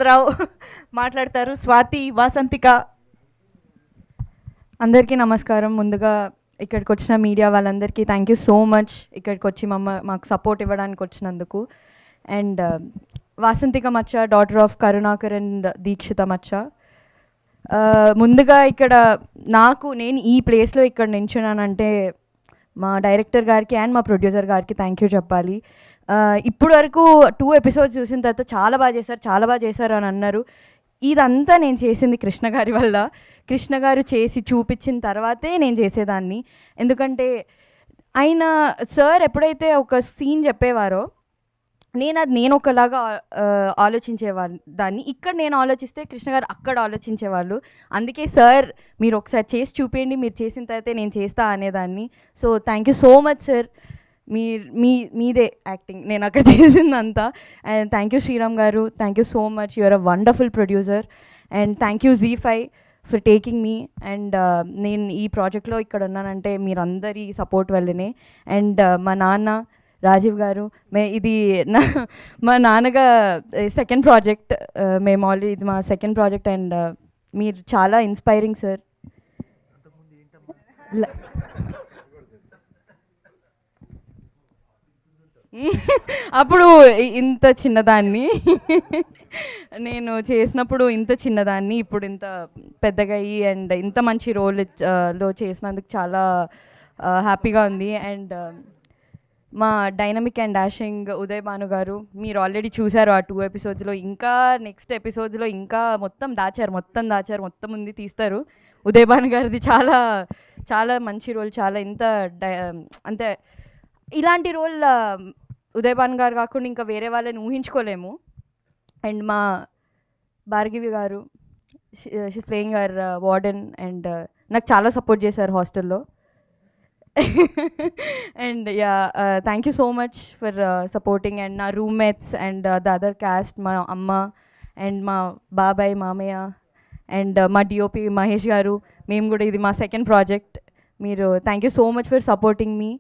రావు మాట్లాడతారు. స్వాతి, వాసంతిక. అందరికీ నమస్కారం. ముందుగా ఇక్కడికి వచ్చిన మీడియా వాళ్ళందరికీ థ్యాంక్ యూ సో మచ్, ఇక్కడికి వచ్చి మాకు సపోర్ట్ ఇవ్వడానికి వచ్చినందుకు. అండ్ వాసంతిక మచ్చ, daughter of Karunakar and Dikshita మచ్చ. ముందుగా ఇక్కడ నేను ఈ ప్లేస్లో ఇక్కడ నించున్నానంటే మా డైరెక్టర్ గారికి అండ్ మా ప్రొడ్యూసర్ గారికి థ్యాంక్ యూ చెప్పాలి. ఇప్పుడు వరకు 2 ఎపిసోడ్స్ చూసిన తర్వాత చాలా బాగా చేశారు అని అన్నారు. ఇదంతా నేను చేసింది కృష్ణ గారి వల్ల. కృష్ణ గారు చేసి చూపించిన తర్వాతే నేను చేసేదాన్ని. ఎందుకంటే ఆయన సార్ ఎప్పుడైతే ఒక సీన్ చెప్పేవారో నేను ఒకలాగా ఆలోచించేదాన్ని. ఇక్కడ నేను ఆలోచిస్తే కృష్ణ గారు అక్కడ ఆలోచించేవాళ్ళు. అందుకే సార్ మీరు ఒకసారి చేసి చూపించండి, మీరు చేసిన తర్వాతే నేను చేస్తా అనేదాన్ని. So thank you so much sir. మీదే యాక్టింగ్ నేను అక్కడ చేసిందంతా. And thank you Sriram garu, thank you so much. You are a wonderful producer. And thank you ZEE5 for taking me. And నేను ఈ ప్రాజెక్ట్లో ఇక్కడ ఉన్నానంటే మీరందరి సపోర్ట్ వల్లనే. అండ్ మా నాన్న రాజీవ్ గారు, ఇది మా నాన్నగా సెకండ్ ప్రాజెక్ట్. మేము ఆల్రెడీ ఇది మా సెకండ్ ప్రాజెక్ట్. అండ్ మీరు చాలా ఇన్స్పైరింగ్ సార్. అప్పుడు ఇంత చిన్నదాన్ని నేను చేసినప్పుడు ఇంత చిన్నదాన్ని, ఇప్పుడు ఇంత పెద్దగా అయ్యి అండ్ ఇంత మంచి రోల్లో చేసినందుకు చాలా హ్యాపీగా ఉంది. అండ్ మా dynamic and dashing Uday Bhanu గారు, మీరు ఆల్రెడీ చూశారు ఆ 2 ఎపిసోడ్స్లో. ఇంకా నెక్స్ట్ ఎపిసోడ్స్లో ఇంకా మొత్తం దాచారు, మొత్తం ఉంది తీస్తారు. ఉదయ్ భాను గారిది చాలా చాలా మంచి రోల్. చాలా అంటే ఇలాంటి రోల్ ఉదయ్ భాను గారు కాకుండా ఇంకా వేరే వాళ్ళని ఊహించుకోలేము. అండ్ మా Bhargavi garu, she's playing our warden. And నాకు చాలా సపోర్ట్ చేశారు హాస్టల్లో. And thank you so much for supporting. And నా roommates and the other cast, మా అమ్మ అండ్ మా బాబాయ్, మామయ్య అండ్ మా డిఓపి మహేష్ గారు. మేము కూడా ఇది మా సెకండ్ ప్రాజెక్ట్. మీరు thank you so much for supporting మీ.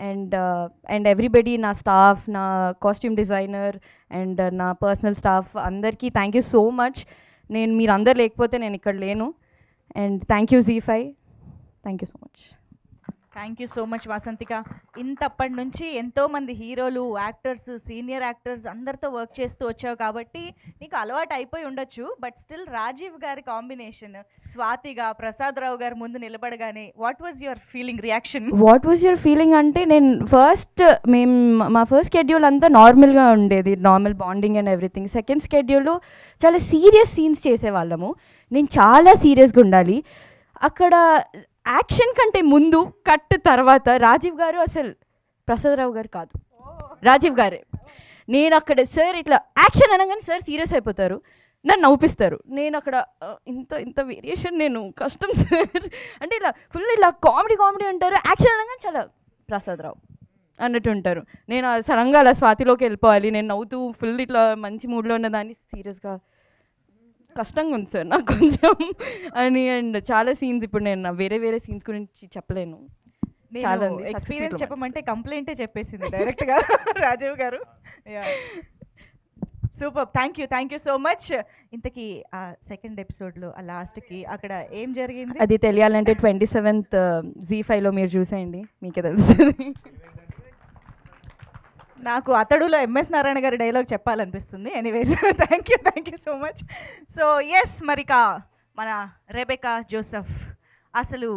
అండ్ ఎవ్రీబడి, నా స్టాఫ్, నా కాస్ట్యూమ్ డిజైనర్ అండ్ నా పర్సనల్ స్టాఫ్ అందరికీ థ్యాంక్ యూ సో మచ్. మీరందరూ లేకపోతే నేను ఇక్కడ లేను. And thank you ZEE5. Thank you so much. Thank you so much Vasanthika. ఇంతప్పటి నుంచి ఎంతోమంది హీరోలు, యాక్టర్స్, సీనియర్ యాక్టర్స్ అందరితో వర్క్ చేస్తూ వచ్చావు కాబట్టి నీకు అలవాటు అయిపోయి ఉండొచ్చు. బట్ స్టిల్ రాజీవ్ గారి కాంబినేషన్, స్వాతిగా ప్రసాద్ రావు గారు ముందు నిలబడగానే వాట్ వాజ్ యువర్ ఫీలింగ్ అంటే మా ఫస్ట్ షెడ్యూల్ అంతా నార్మల్గా ఉండేది, normal bonding and everything. Second షెడ్యూల్లో చాలా సీరియస్ సీన్స్ చేసేవాళ్ళము. నేను చాలా సీరియస్గా ఉండాలి. అక్కడ యాక్షన్ కంటే ముందు కట్ తర్వాత రాజీవ్ గారు అసలు ప్రసాదరావు గారు కాదు, రాజీవ్ గారే. నేను అక్కడ సార్ ఇట్లా యాక్షన్ అనగానే సార్ సీరియస్ అయిపోతారు, నన్ను నవ్విస్తారు. నేను అక్కడ ఇంత వేరియేషన్ నేను కష్టం సార్ అంటే ఇలా ఫుల్ ఇలా కామెడీ అంటారు. యాక్షన్ అనగానే చాలా ప్రసాదరావు అన్నట్టు ఉంటారు. నేను సడన్గా అలా స్వాతిలోకి వెళ్ళిపోవాలి. నేను నవ్వుతూ ఫుల్ ఇట్లా మంచి మూడ్లో ఉన్నదాన్ని సీరియస్గా కష్టంగా ఉంది సార్ నాకు కొంచెం అని. అండ్ చాలా సీన్స్ ఇప్పుడు నేను వేరే సీన్స్ గురించి చెప్పలేను. చాలా ఎక్స్పీరియన్స్ చెప్పమంటే కంప్లైంటే చెప్పేసింది డైరెక్ట్గా రాజీవ్ గారు. Super, thank you so much. ఇంతకీ ఆ సెకండ్ ఎపిసోడ్లో ఆ లాస్ట్కి అక్కడ ఏం జరిగింది అది తెలియాలంటే 27th ZEE5లో మీరు చూసేయండి, మీకే తెలుస్తుంది. నాకు అతడులో MS నారాయణ గారి డైలాగ్ చెప్పాలనిపిస్తుంది. Anyways thank you so much. So yes, మరిక మన రెబెకా జోసెఫ్ అసలు